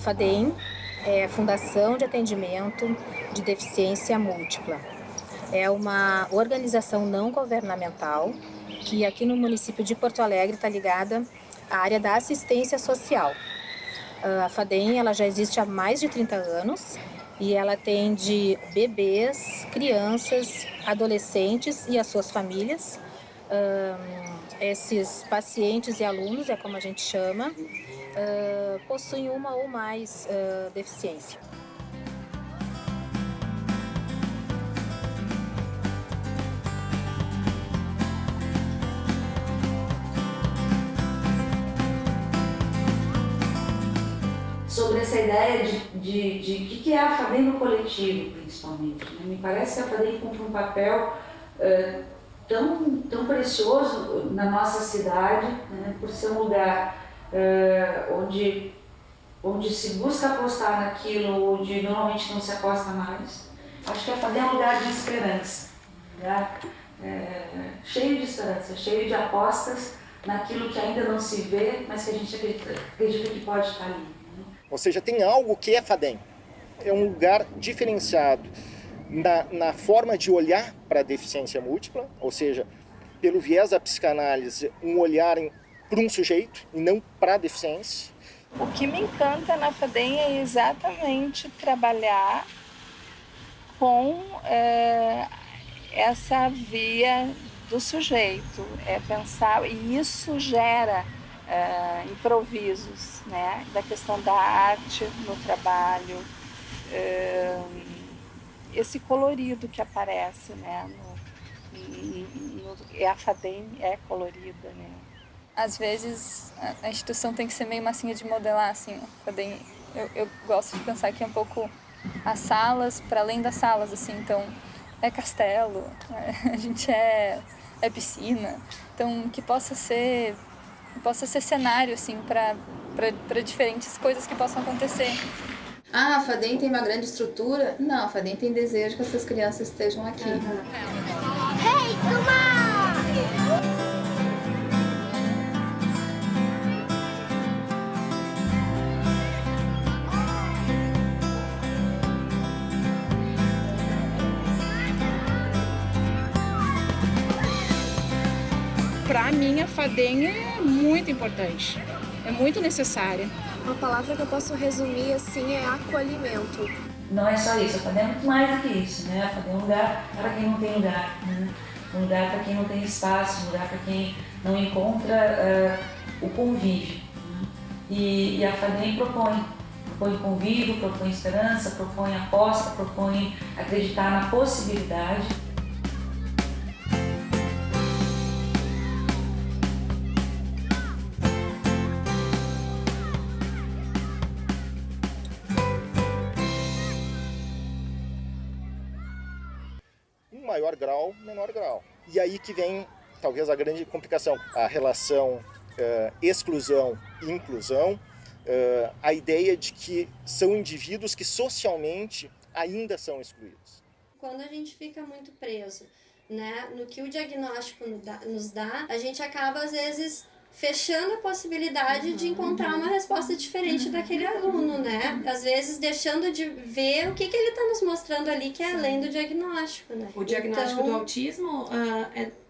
FADEM é a Fundação de Atendimento de Deficiência Múltipla. É uma organização não governamental que aqui no município de Porto Alegre está ligada à área da assistência social. A FADEM ela já existe há mais de 30 anos e ela atende bebês, crianças, adolescentes e as suas famílias. Esses pacientes e alunos, é como a gente chama, possuem uma ou mais deficiência. Sobre essa ideia de que é a FADEM no coletivo, principalmente. Né? Me parece que a FADEM cumpre um papel tão precioso na nossa cidade, né? Por ser um lugar onde se busca apostar naquilo, onde normalmente não se aposta mais. Acho que a FADEM é um lugar de esperança, um lugar cheio de esperança, cheio de apostas naquilo que ainda não se vê, mas que a gente acredita que pode estar ali. Ou seja, tem algo que é FADEM. É um lugar diferenciado na forma de olhar para a deficiência múltipla, ou seja, pelo viés da psicanálise, um olhar para um sujeito e não para a deficiência. O que me encanta na FADEM é exatamente trabalhar com essa via do sujeito, pensar, e isso gera improvisos, né? Da questão da arte no trabalho, esse colorido que aparece, né? A FADEM é colorida, né? Às vezes a instituição tem que ser meio massinha de modelar, assim. FADEM, eu gosto de pensar que é um pouco as salas, para além das salas, assim. Então, é castelo, a gente é piscina, então que possa ser cenário, assim, para diferentes coisas que possam acontecer. Ah, a FADEM tem uma grande estrutura? Não, a FADEM tem desejo que essas crianças estejam aqui. Hey, Tuma! Para mim, a FADEM é muito importante, é muito necessária. Uma palavra que eu posso resumir assim é acolhimento. Não é só isso, a FADEM é muito mais do que isso, né? A FADEM é um lugar para quem não tem lugar, né? Um lugar para quem não tem espaço, um lugar para quem não encontra o convívio. Né? E a FADEM propõe convívio, propõe esperança, propõe aposta, propõe acreditar na possibilidade. Maior grau, menor grau. E aí que vem, talvez, a grande complicação, a relação exclusão e inclusão, a ideia de que são indivíduos que socialmente ainda são excluídos. Quando a gente fica muito preso, né, no que o diagnóstico nos dá, a gente acaba, às vezes, fechando a possibilidade de encontrar uma resposta diferente daquele aluno, né? Às vezes deixando de ver o que ele está nos mostrando ali, que é além do diagnóstico, né? O diagnóstico do autismo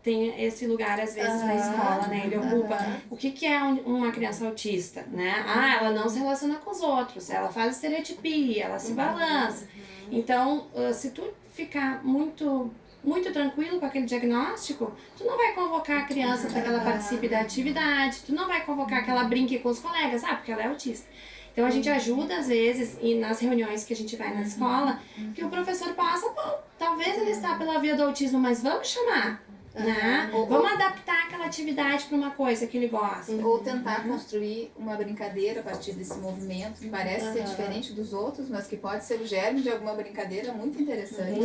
tem esse lugar, às vezes, na escola, né? Ele ocupa o que é uma criança autista, né? Ela não se relaciona com os outros, ela faz estereotipia, ela se balança. Então, se tu ficar muito tranquilo com aquele diagnóstico, tu não vai convocar a criança para que ela participe da atividade, tu não vai convocar que ela brinque com os colegas, porque ela é autista. Então a gente ajuda às vezes, e nas reuniões que a gente vai na escola, que o professor possa, talvez ele está pela via do autismo, mas vamos chamar. Né? Vamos adaptar aquela atividade para uma coisa que ele gosta. Ou tentar construir uma brincadeira a partir desse movimento, que parece ser diferente dos outros, mas que pode ser o germe de alguma brincadeira muito interessante.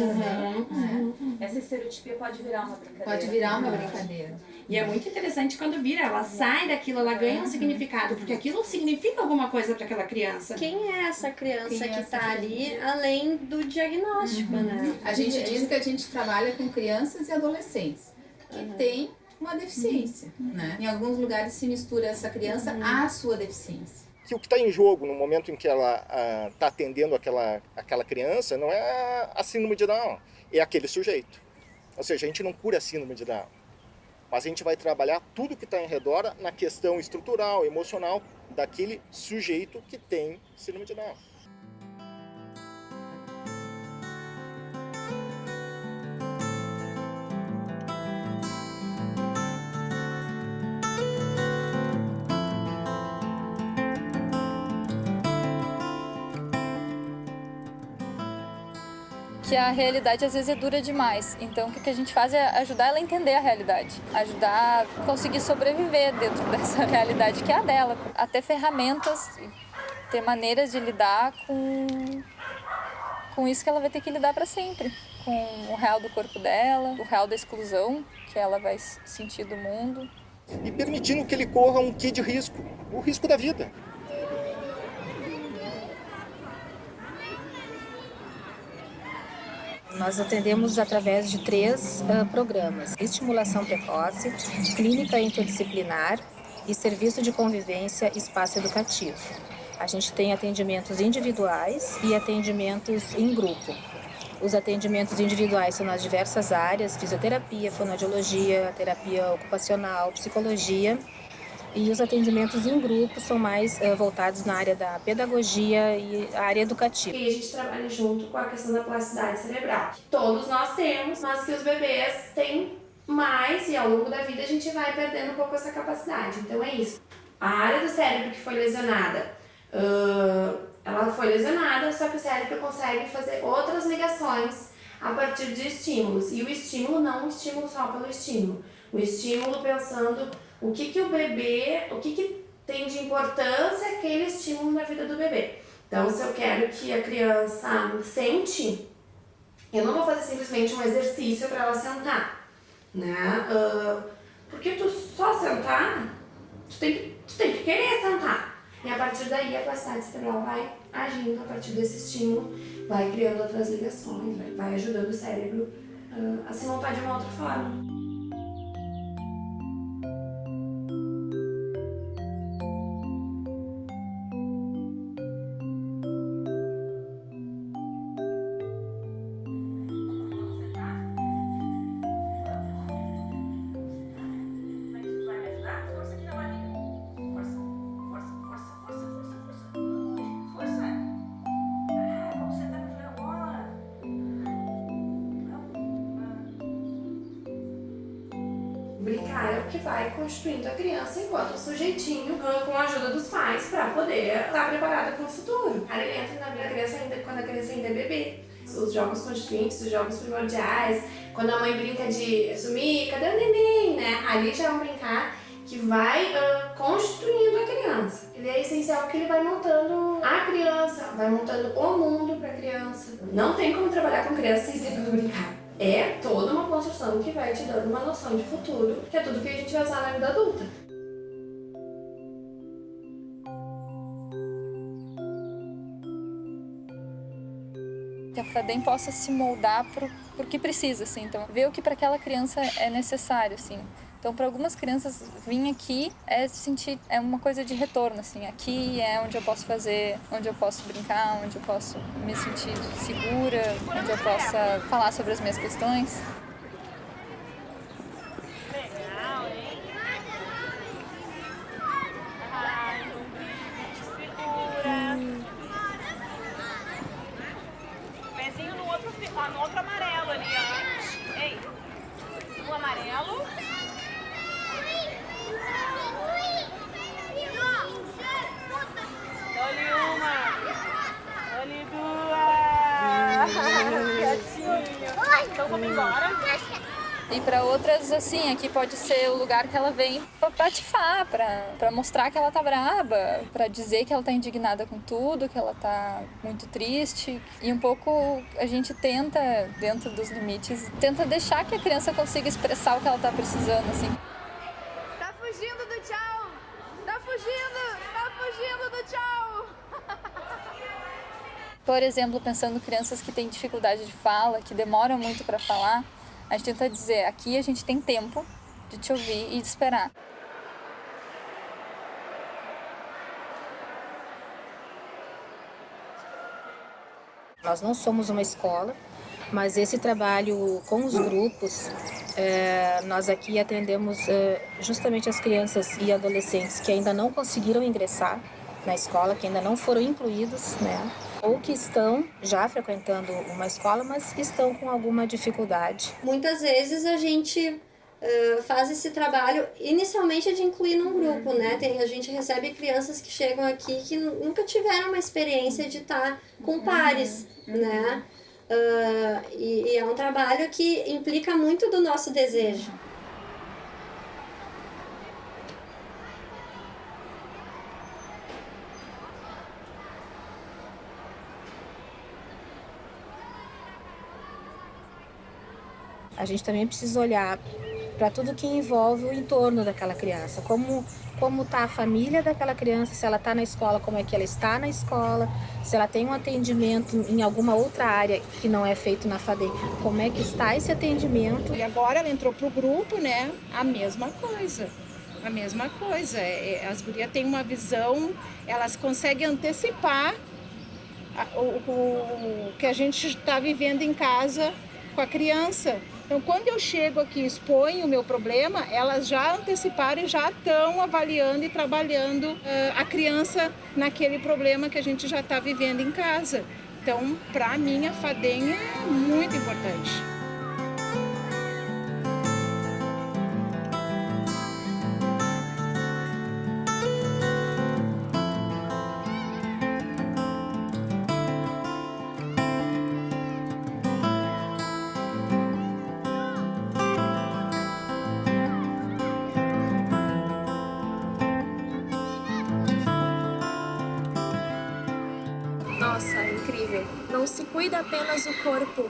Essa estereotipia pode virar uma brincadeira. Pode virar uma brincadeira. E é muito interessante quando vira, ela sai daquilo, ela ganha um significado, porque aquilo significa alguma coisa para aquela criança. Quem é essa criança que está ali, além do diagnóstico, né? A gente diz que a gente trabalha com crianças e adolescentes que tem uma deficiência, né? Em alguns lugares se mistura essa criança à sua deficiência. que o que está em jogo no momento em que ela está atendendo aquela criança não é a síndrome de Down, é aquele sujeito. Ou seja, a gente não cura a síndrome de Down, mas a gente vai trabalhar tudo que está em redor na questão estrutural, emocional daquele sujeito que tem síndrome de Down. Que a realidade às vezes é dura demais. Então o que a gente faz é ajudar ela a entender a realidade, ajudar a conseguir sobreviver dentro dessa realidade que é a dela, até ferramentas, ter maneiras de lidar com isso que ela vai ter que lidar para sempre, com o real do corpo dela, o real da exclusão que ela vai sentir do mundo. E permitindo que ele corra um quê de risco, o risco da vida. Nós atendemos através de 3 programas: estimulação precoce, clínica interdisciplinar e serviço de convivência espaço educativo. A gente tem atendimentos individuais e atendimentos em grupo. Os atendimentos individuais são nas diversas áreas: fisioterapia, fonoaudiologia, terapia ocupacional, psicologia. E os atendimentos em grupo são mais voltados na área da pedagogia e a área educativa. E a gente trabalha junto com a questão da plasticidade cerebral, que todos nós temos, mas que os bebês têm mais e ao longo da vida a gente vai perdendo um pouco essa capacidade. Então é isso. A área do cérebro que foi lesionada, ela foi lesionada, só que o cérebro consegue fazer outras ligações a partir de estímulos. E o estímulo não um estímulo só pelo estímulo. O estímulo pensando o que o bebê, o que tem de importância aquele estímulo na vida do bebê. Então, se eu quero que a criança sente, eu não vou fazer simplesmente um exercício para ela sentar, né? Porque tu só sentar, tu tem que querer sentar. E a partir daí a plasticidade cerebral vai agindo a partir desse estímulo, vai criando outras ligações, vai ajudando o cérebro a se montar de uma outra forma. Brincar é o que vai constituindo a criança enquanto sujeitinho, com a ajuda dos pais, para poder estar preparada para o futuro. Aí ele entra na vida da criança quando a criança ainda é bebê. Os jogos constituintes, os jogos primordiais, quando a mãe brinca de sumir, cadê o neném, né? Ali já é um brincar que vai constituindo a criança. Ele é essencial porque ele vai montando a criança, vai montando o mundo para a criança. Não tem como trabalhar com criança sem sempre brincar. É toda uma construção que vai te dando uma noção de futuro, que é tudo que a gente vai usar na vida adulta. Que a FADEM possa se moldar pro que precisa, assim. Então, ver o que para aquela criança é necessário, assim. Então, para algumas crianças, vir aqui é uma coisa de retorno, assim. Aqui é onde eu posso fazer, onde eu posso brincar, onde eu posso me sentir segura, onde eu possa falar sobre as minhas questões. Legal, hein? Segura. Pezinho no outro amarelo ali, ó. Ei, o amarelo. Dole uma. Dole duas. Quietinho. Então vamos embora. E para outras, assim, aqui pode ser o lugar que ela vem pra patifar, pra mostrar que ela tá braba, pra dizer que ela tá indignada com tudo, que ela tá muito triste. E um pouco a gente tenta, dentro dos limites, tenta deixar que a criança consiga expressar o que ela tá precisando, assim. Tá fugindo do tchau! Tá fugindo do tchau! Por exemplo, pensando em crianças que têm dificuldade de fala, que demoram muito para falar, a gente tenta dizer, aqui a gente tem tempo de te ouvir e de esperar. Nós não somos uma escola, mas esse trabalho com os grupos, nós aqui atendemos justamente as crianças e adolescentes que ainda não conseguiram ingressar na escola, que ainda não foram incluídos, né? Ou que estão já frequentando uma escola, mas estão com alguma dificuldade. Muitas vezes a gente faz esse trabalho inicialmente de incluir num grupo, né? A gente recebe crianças que chegam aqui que nunca tiveram uma experiência de estar com pares, né? E é um trabalho que implica muito do nosso desejo. A gente também precisa olhar para tudo que envolve o entorno daquela criança, como está a família daquela criança, se ela está na escola, como é que ela está na escola, se ela tem um atendimento em alguma outra área que não é feito na FADEM, como é que está esse atendimento. E agora ela entrou pro grupo, né? A mesma coisa. As gurias têm uma visão, elas conseguem antecipar o que a gente está vivendo em casa com a criança. Então, quando eu chego aqui e exponho o meu problema, elas já anteciparam e já estão avaliando e trabalhando a criança naquele problema que a gente já está vivendo em casa. Então, para mim, a FADEM é muito importante. Nossa, é incrível. Não se cuida apenas o corpo,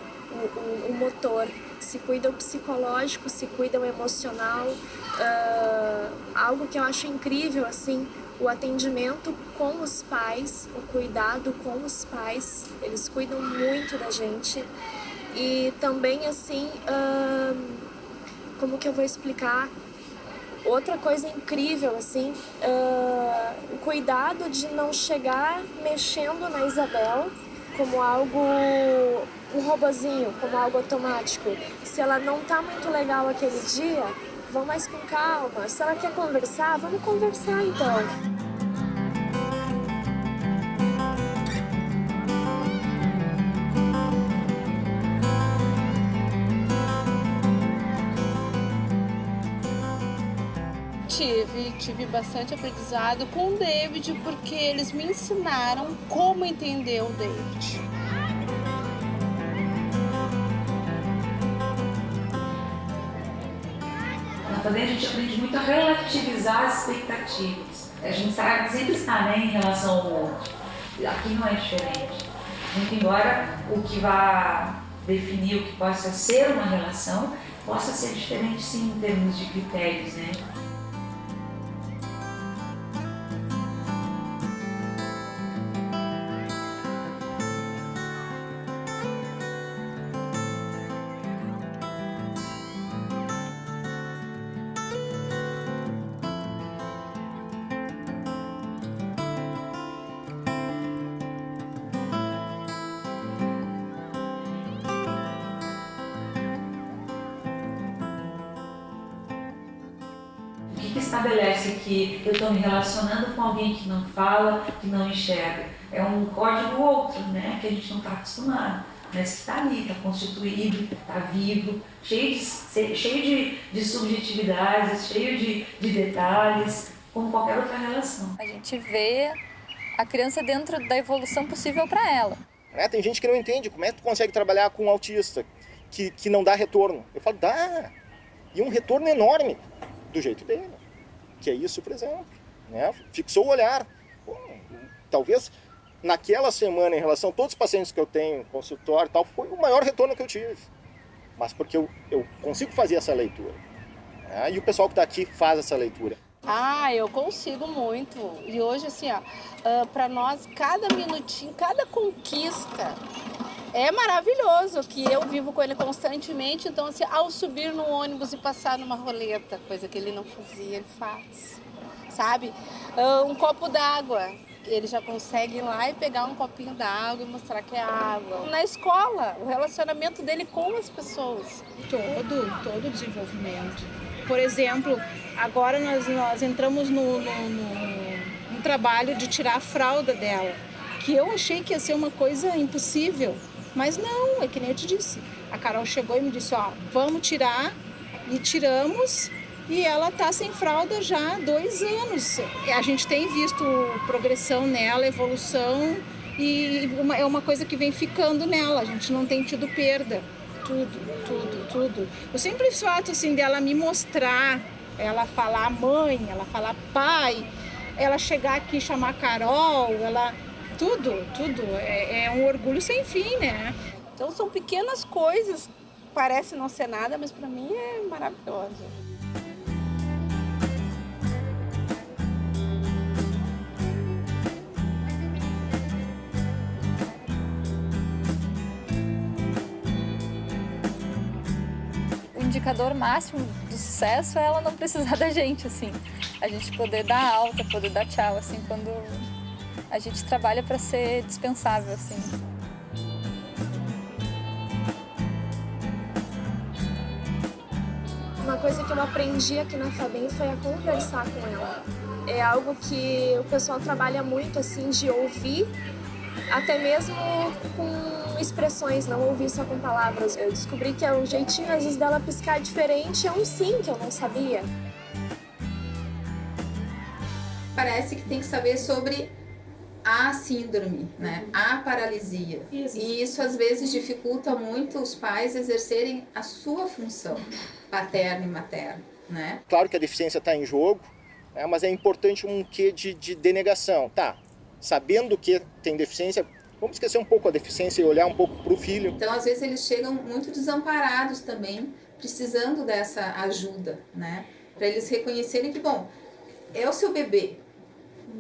o motor, se cuida o psicológico, se cuida o emocional. Algo que eu acho incrível, assim, o atendimento com os pais, o cuidado com os pais, eles cuidam muito da gente. E também, assim, como que eu vou explicar? Outra coisa incrível, assim, o cuidado de não chegar mexendo na Isabel como algo, um robozinho, como algo automático. Se ela não tá muito legal aquele dia, vamos mais com calma. Se ela quer conversar, vamos conversar então. Tive bastante aprendizado com o David, porque eles me ensinaram como entender o David. Na FADEM a gente aprende muito a relativizar as expectativas. A gente sempre está, né, em relação ao outro. Aqui não é diferente. Muito embora o que vai definir o que possa ser uma relação possa ser diferente, sim, em termos de critérios, né? O que estabelece que eu estou me relacionando com alguém que não fala, que não enxerga? É um código outro, né? Que a gente não está acostumado, mas que está ali, está constituído, está vivo, cheio de subjetividades, cheio de detalhes, como qualquer outra relação. A gente vê a criança dentro da evolução possível para ela. Tem gente que não entende como é que tu consegue trabalhar com um autista que não dá retorno. Eu falo, dá! E um retorno enorme do jeito dele. Que é isso, por exemplo, né? Fixou o olhar. Pô, talvez naquela semana, em relação a todos os pacientes que eu tenho, consultório e tal, foi o maior retorno que eu tive. Mas porque eu consigo fazer essa leitura. Né? E o pessoal que está aqui faz essa leitura. Eu consigo muito. E hoje, assim, para nós, cada minutinho, cada conquista é maravilhoso, que eu vivo com ele constantemente. Então, assim, ao subir no ônibus e passar numa roleta, coisa que ele não fazia, ele faz, sabe? Um copo d'água. Ele já consegue ir lá e pegar um copinho d'água e mostrar que é água. Na escola, o relacionamento dele com as pessoas. Todo o desenvolvimento. Por exemplo, agora nós entramos no trabalho de tirar a fralda dela, que eu achei que ia ser uma coisa impossível, mas não, é que nem eu te disse. A Carol chegou e me disse, ó, vamos tirar, e tiramos, e ela tá sem fralda já há 2 anos. A gente tem visto progressão nela, evolução, e é uma coisa que vem ficando nela, a gente não tem tido perda. Tudo. O simples fato assim, dela me mostrar, ela falar mãe, ela falar pai, ela chegar aqui e chamar Carol, ela... Tudo. É um orgulho sem fim, né? Então são pequenas coisas, parece não ser nada, mas para mim é maravilhoso. O indicador máximo do sucesso é ela não precisar da gente, assim. A gente poder dar alta, poder dar tchau, assim, quando a gente trabalha para ser dispensável, assim. Uma coisa que eu aprendi aqui na FABEM foi a conversar com ela. É algo que o pessoal trabalha muito, assim, de ouvir, até mesmo com expressões, não ouvir só com palavras. Eu descobri que o jeitinho, às vezes, dela piscar diferente é um sim que eu não sabia. Parece que tem que saber sobre a síndrome, né? A paralisia. Isso. E isso às vezes dificulta muito os pais exercerem a sua função paterna e materna, né? Claro que a deficiência está em jogo, né? Mas é importante um quê de denegação. Tá, sabendo que tem deficiência, vamos esquecer um pouco a deficiência e olhar um pouco para o filho. Então às vezes eles chegam muito desamparados também, precisando dessa ajuda, né? Para eles reconhecerem que, bom, é o seu bebê,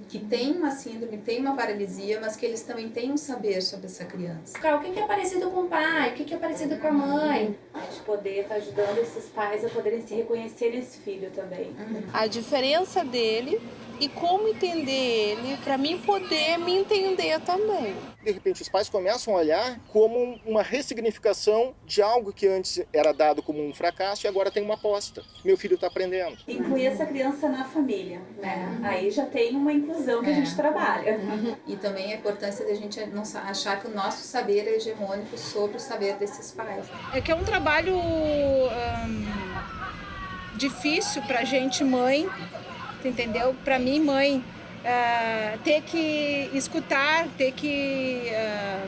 que tem uma síndrome, tem uma paralisia, mas que eles também têm um saber sobre essa criança. Carol, o que é parecido com o pai? O que é parecido com a mãe? A gente poder estar ajudando esses pais a poderem se reconhecer nesse filho também. A diferença dele e como entender ele, para mim poder me entender também. De repente os pais começam a olhar como uma ressignificação de algo que antes era dado como um fracasso e agora tem uma aposta. Meu filho está aprendendo. Incluir essa criança na família, né? Aí já tem uma inclusão que a gente trabalha. E também a importância da gente não achar que o nosso saber é hegemônico sobre o saber desses pais. É que é um trabalho difícil pra gente, mãe, entendeu? Para mim, mãe, ter que escutar, ter que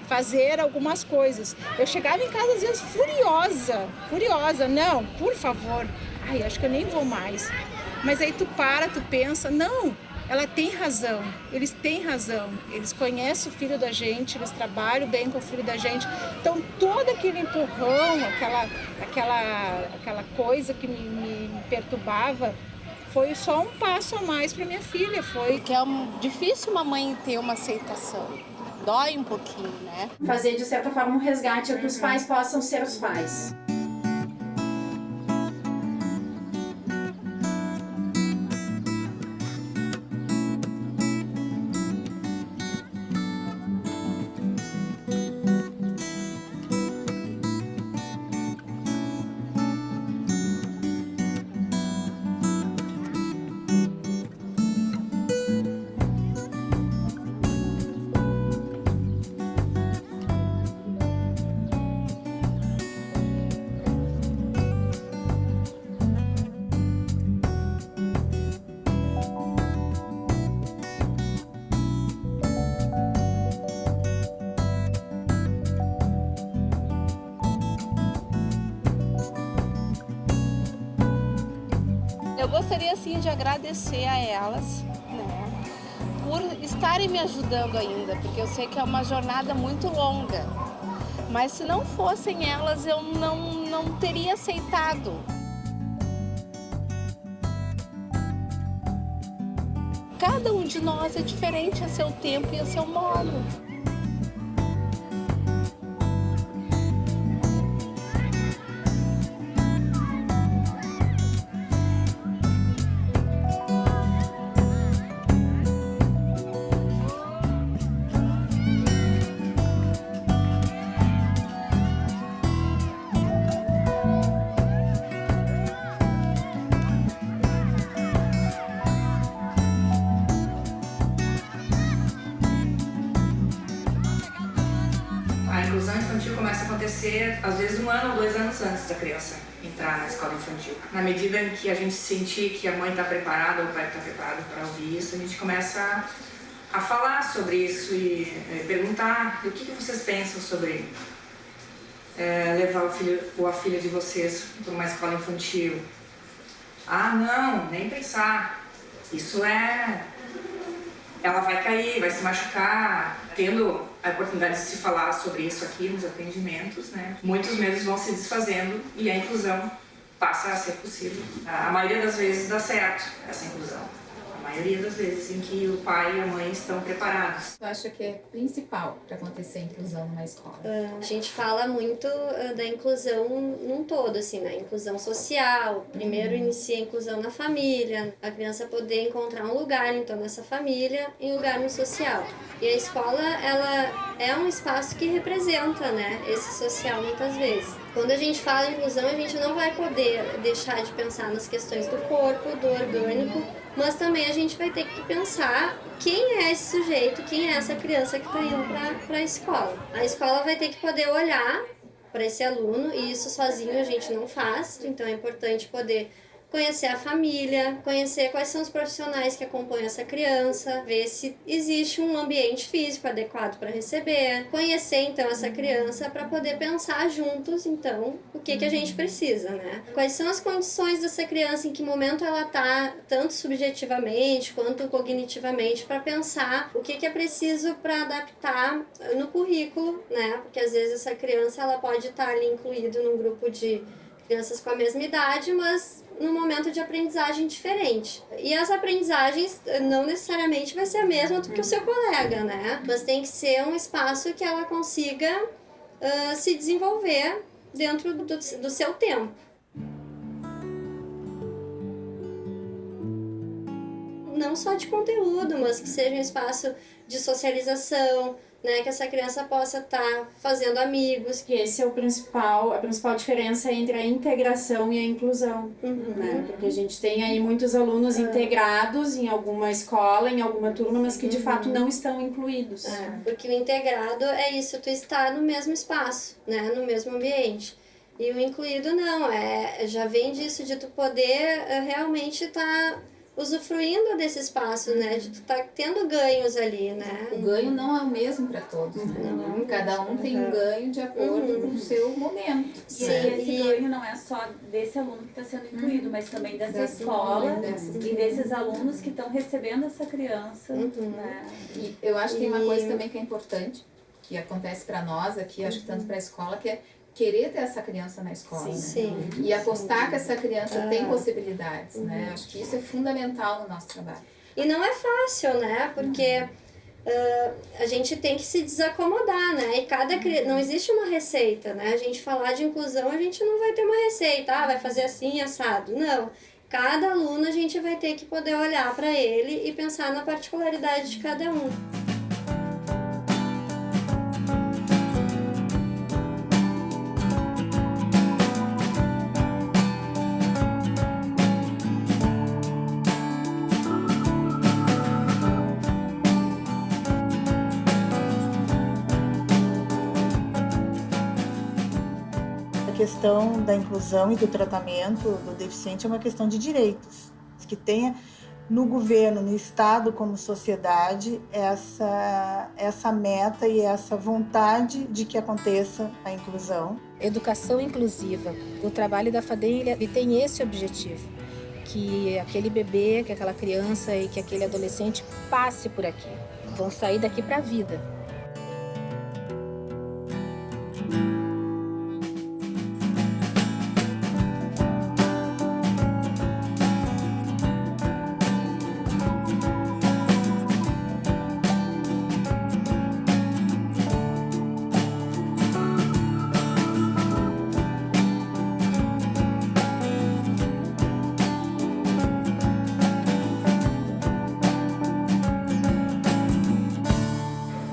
fazer algumas coisas. Eu chegava em casa às vezes furiosa, não, por favor, ai, acho que eu nem vou mais. Mas aí tu pensa, não, ela tem razão, eles têm razão, eles conhecem o filho da gente, eles trabalham bem com o filho da gente. Então todo aquele empurrão, aquela coisa que me perturbava, foi só um passo a mais para minha filha. Porque é difícil uma mãe ter uma aceitação. Dói um pouquinho, né? Fazer, de certa forma, um resgate a que os pais possam ser os pais. Eu gostaria, assim, de agradecer a elas, né, por estarem me ajudando ainda, porque eu sei que é uma jornada muito longa. Mas se não fossem elas, eu não teria aceitado. Cada um de nós é diferente a seu tempo e a seu modo. inclusão infantil começa a acontecer, às vezes 1 ano ou 2 anos antes da criança entrar na escola infantil. Na medida em que a gente sentir que a mãe está preparada ou o pai está preparado para ouvir isso, a gente começa a falar sobre isso e perguntar o que vocês pensam sobre levar o filho ou a filha de vocês para uma escola infantil. Ah, não, nem pensar. Isso ela vai cair, vai se machucar. Tendo a oportunidade de se falar sobre isso aqui nos atendimentos, né? Muitos medos vão se desfazendo e a inclusão passa a ser possível. A maioria das vezes dá certo essa inclusão. A maioria das vezes em que o pai e a mãe estão preparados. Eu acho que é principal para acontecer a inclusão numa escola. A gente fala muito da inclusão num todo, assim, né? Inclusão social. Primeiro inicia a inclusão na família, a criança poder encontrar um lugar, então, nessa família, em lugar no social. E a escola, ela é um espaço que representa, né, esse social muitas vezes. Quando a gente fala em inclusão, a gente não vai poder deixar de pensar nas questões do corpo, do orgânico, mas também a gente vai ter que pensar quem é esse sujeito, quem é essa criança que está indo para a escola. A escola vai ter que poder olhar para esse aluno, e isso sozinho a gente não faz, então é importante poder conhecer a família, conhecer quais são os profissionais que acompanham essa criança, ver se existe um ambiente físico adequado para receber, conhecer então essa criança para poder pensar juntos então o que a gente precisa, né? Quais são as condições dessa criança, em que momento ela está, tanto subjetivamente quanto cognitivamente, para pensar o que é preciso para adaptar no currículo, né? Porque às vezes essa criança ela pode estar ali incluída num grupo de crianças com a mesma idade, mas num momento de aprendizagem diferente. E as aprendizagens não necessariamente vai ser a mesma do que o seu colega, né? Mas tem que ser um espaço que ela consiga se desenvolver dentro do seu tempo. Não só de conteúdo, mas que seja um espaço de socialização, né, que essa criança possa estar fazendo amigos. Que esse é a principal diferença entre a integração e a inclusão, né? Porque a gente tem aí muitos alunos integrados em alguma escola, em alguma turma, mas que de fato não estão incluídos. Porque o integrado é isso, tu estar no mesmo espaço, né, no mesmo ambiente. E o incluído não, já vem disso, de tu poder realmente estar usufruindo desse espaço, né? De tu tá tendo ganhos ali, né? O ganho não é o mesmo para todos, né? Cada um tem um ganho de acordo com o seu momento. E esse ganho não é só desse aluno que está sendo incluído, mas também dessa escola e desses alunos que estão recebendo essa criança. Né? E eu acho que tem uma coisa também que é importante, que acontece para nós aqui, acho que tanto para a escola, que é querer ter essa criança na escola, né? E apostar que essa criança tem possibilidades, né? Acho que isso é fundamental no nosso trabalho. E não é fácil, né? Porque a gente tem que se desacomodar, né? E não existe uma receita, né? A gente falar de inclusão, a gente não vai ter uma receita, vai fazer assim, assado. Não. Cada aluno a gente vai ter que poder olhar para ele e pensar na particularidade de cada um. A questão da inclusão e do tratamento do deficiente é uma questão de direitos, que tenha no governo, no Estado, como sociedade, essa meta e essa vontade de que aconteça a inclusão. Educação inclusiva. O trabalho da FADEM ele tem esse objetivo, que aquele bebê, que aquela criança e que aquele adolescente passe por aqui, vão sair daqui para a vida.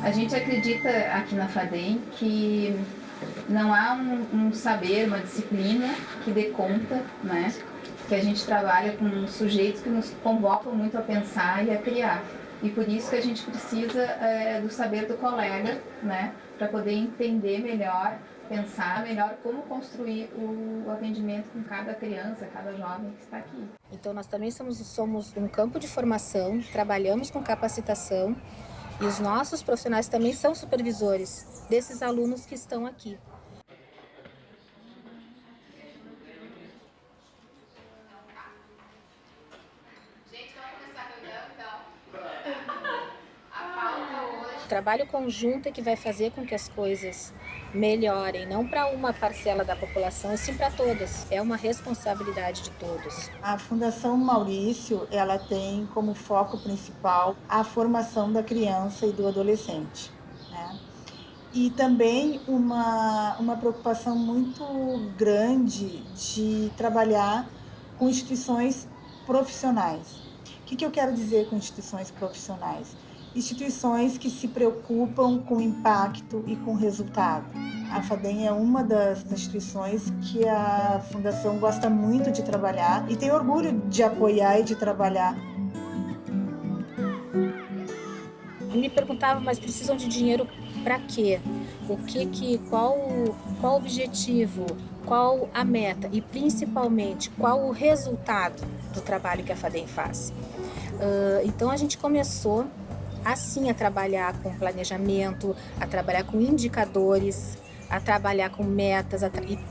A gente acredita aqui na FADEM que não há um saber, uma disciplina que dê conta, né? Que a gente trabalha com sujeitos que nos convocam muito a pensar e a criar. E por isso que a gente precisa do saber do colega, né, para poder entender melhor, pensar melhor como construir o atendimento com cada criança, cada jovem que está aqui. Então nós também somos um campo de formação, trabalhamos com capacitação e os nossos profissionais também são supervisores desses alunos que estão aqui. O trabalho conjunto é que vai fazer com que as coisas melhorem, não para uma parcela da população, e sim para todas. É uma responsabilidade de todos. A Fundação Maurício, ela tem como foco principal a formação da criança e do adolescente, né? E também uma preocupação muito grande de trabalhar com instituições profissionais. O que eu quero dizer com instituições profissionais? Instituições que se preocupam com o impacto e com o resultado. A FADEM é uma das instituições que a Fundação gosta muito de trabalhar e tem orgulho de apoiar e de trabalhar. Me perguntava, mas precisam de dinheiro para quê? Qual o objetivo? Qual a meta? E principalmente, qual o resultado do trabalho que a FADEM faz? Então a gente começou assim a trabalhar com planejamento, a trabalhar com indicadores, a trabalhar com metas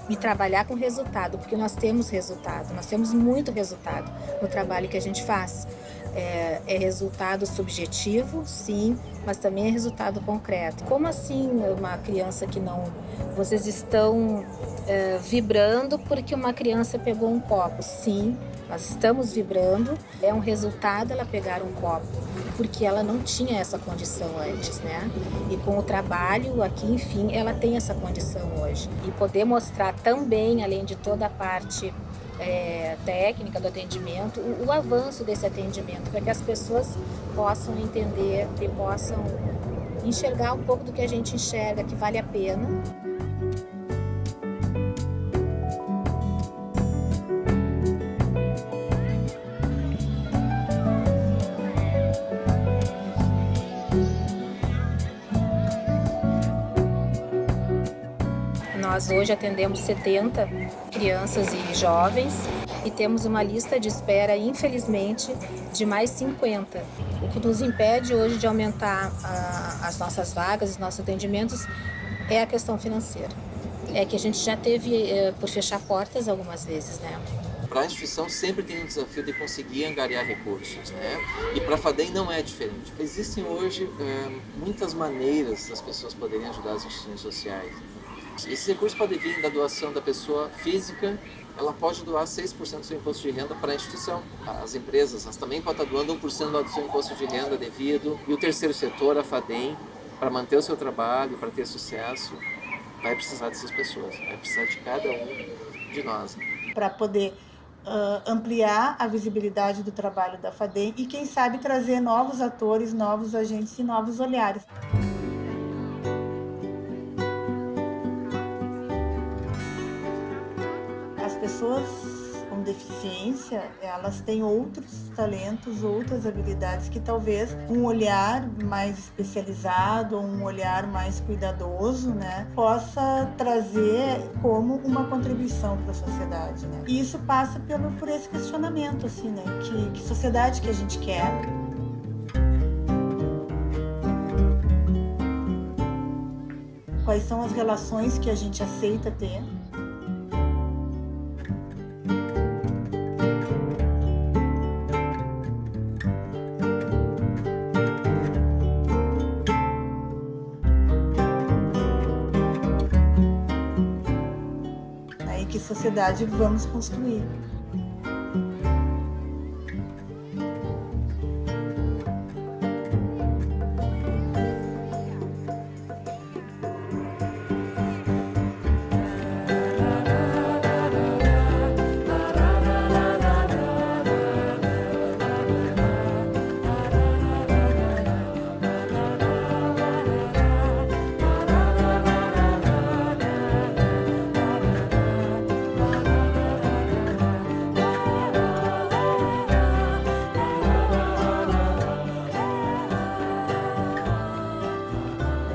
e trabalhar com resultado, porque nós temos resultado, nós temos muito resultado no trabalho que a gente faz. É resultado subjetivo, sim, mas também é resultado concreto. Como assim uma criança que não... Vocês estão vibrando porque uma criança pegou um copo? Sim, nós estamos vibrando. É um resultado ela pegar um copo, porque ela não tinha essa condição antes, né? E com o trabalho aqui, enfim, ela tem essa condição hoje. E poder mostrar também, além de toda a parte técnica do atendimento, o avanço desse atendimento, para que as pessoas possam entender e possam enxergar um pouco do que a gente enxerga, que vale a pena. Nós hoje atendemos 70 crianças e jovens e temos uma lista de espera, infelizmente, de mais 50. O que nos impede hoje de aumentar as nossas vagas, os nossos atendimentos, é a questão financeira. É que a gente já teve por fechar portas algumas vezes, né? Para a instituição sempre tem um desafio de conseguir angariar recursos, né? E para a FADEM não é diferente. Existem hoje muitas maneiras das pessoas poderem ajudar as instituições sociais. Esses recursos podem vir da doação da pessoa física, ela pode doar 6% do seu imposto de renda para a instituição. As empresas, elas também podem estar doando 1% do seu imposto de renda devido. E o terceiro setor, a FADEM, para manter o seu trabalho, para ter sucesso, vai precisar dessas pessoas, vai precisar de cada um de nós. Para poder ampliar a visibilidade do trabalho da FADEM e, quem sabe, trazer novos atores, novos agentes e novos olhares. As pessoas com deficiência, elas têm outros talentos, outras habilidades que talvez um olhar mais especializado, um olhar mais cuidadoso, né, possa trazer como uma contribuição para a sociedade, né? E isso passa por esse questionamento, assim, né, que sociedade que a gente quer. Quais são as relações que a gente aceita ter? Que sociedade vamos construir.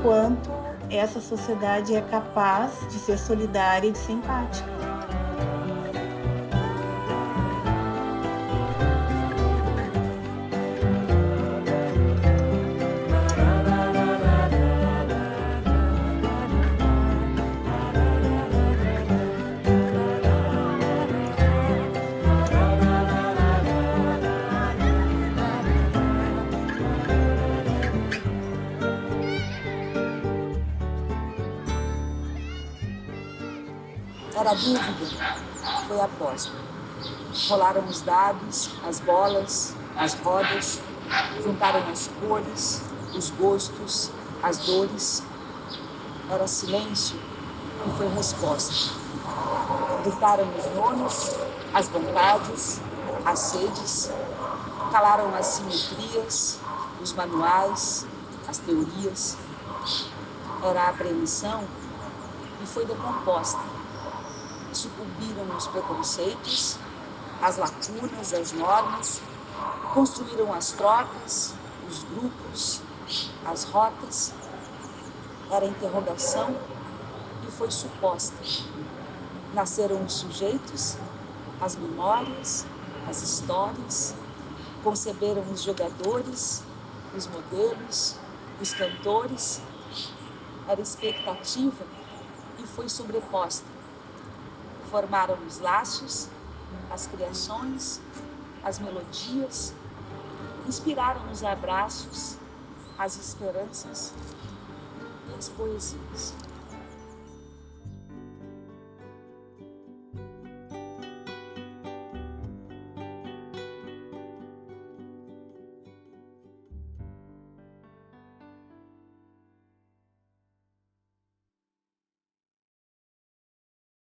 quanto essa sociedade é capaz de ser solidária e de ser empática. Era dúvida, foi aposta. Rolaram os dados, as bolas, as rodas, juntaram as cores, os gostos, as dores. Era silêncio e foi resposta. Gritaram os nomes, as vontades, as sedes, calaram as simetrias, os manuais, as teorias. Era a apreensão e foi decomposta. Sucumbiram os preconceitos, as lacunas, as normas, construíram as trocas, os grupos, as rotas. Era interrogação e foi suposta. Nasceram os sujeitos, as memórias, as histórias, conceberam os jogadores, os modelos, os cantores. Era expectativa e foi sobreposta. Formaram os laços, as criações, as melodias, inspiraram os abraços, as esperanças e as poesias.